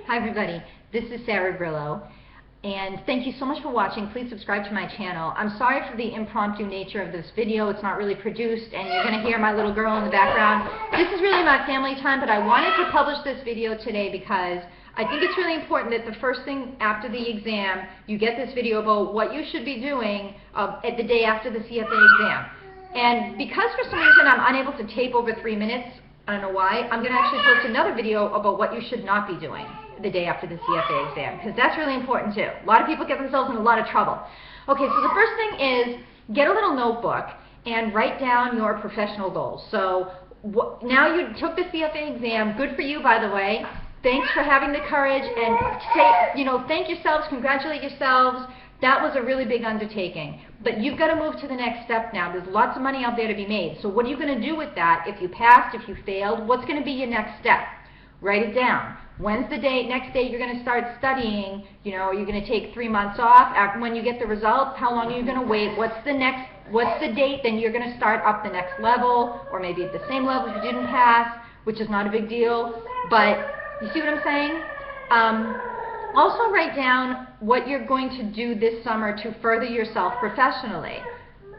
Hi everybody, this is Sarah Grillo, and thank you so much for watching. Please subscribe to my channel. I'm sorry for the impromptu nature of this video. It's not really produced, and you're going to hear my little girl in the background. This is really my family time, but I wanted to publish this video today because I think it's really important that the first thing after the exam, you get this video about what you should be doing at the day after the CFA exam. And because for some reason I'm unable to tape over 3 minutes, I don't know why, I'm going to actually post another video about what you should not be doing the day after the CFA exam, because that's really important too. A lot of people get themselves in a lot of trouble. Okay, so the first thing is get a little notebook and write down your professional goals. So now you took the CFA exam, good for you by the way. Thanks for having the courage, and thank yourselves, congratulate yourselves. That was a really big undertaking. But you've got to move to the next step now. There's lots of money out there to be made. So what are you going to do with that? If you passed, if you failed, what's going to be your next step? Write it down. When's the next day you're going to start studying? Are you going to take 3 months off? When you get the results, how long are you going to wait? What's the date? Then you're going to start up the next level, or maybe at the same level if you didn't pass, which is not a big deal. But you see what I'm saying? Also write down what you're going to do this summer to further yourself professionally.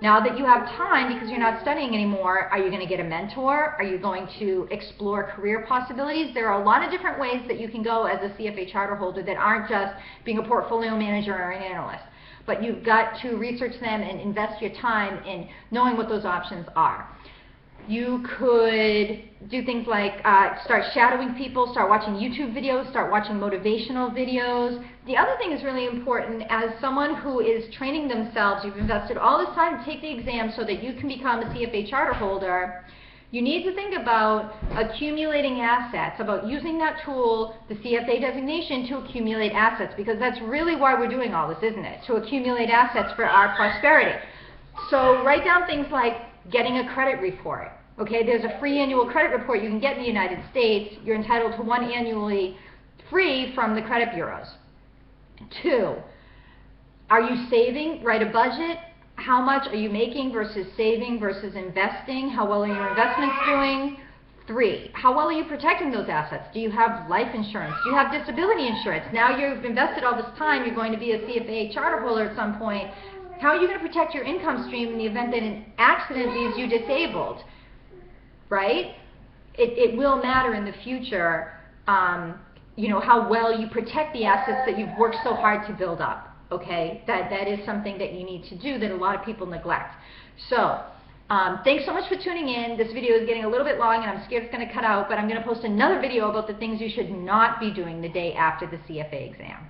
Now that you have time, because you're not studying anymore, are you going to get a mentor? Are you going to explore career possibilities? There are a lot of different ways that you can go as a CFA charter holder that aren't just being a portfolio manager or an analyst. But you've got to research them and invest your time in knowing what those options are. You could do things like start shadowing people, start watching YouTube videos, start watching motivational videos. The other thing is really important, as someone who is training themselves, you've invested all this time to take the exam so that you can become a CFA charter holder. You need to think about accumulating assets, about using that tool, the CFA designation, to accumulate assets, because that's really why we're doing all this, isn't it? To accumulate assets for our prosperity. So write down things like getting a credit report. Okay, there's a free annual credit report you can get in the United States. You're entitled to one annually free from the credit bureaus. 2, are you saving? Write a budget. How much are you making versus saving versus investing? How well are your investments doing? 3, how well are you protecting those assets? Do you have life insurance? Do you have disability insurance? Now you've invested all this time, you're going to be a CFA charter holder at some point. How are you going to protect your income stream in the event that an accident leaves you disabled? Right? It will matter in the future, how well you protect the assets that you've worked so hard to build up. Okay? That is something that you need to do that a lot of people neglect. So, thanks so much for tuning in. This video is getting a little bit long and I'm scared it's going to cut out, but I'm going to post another video about the things you should not be doing the day after the CFA exam.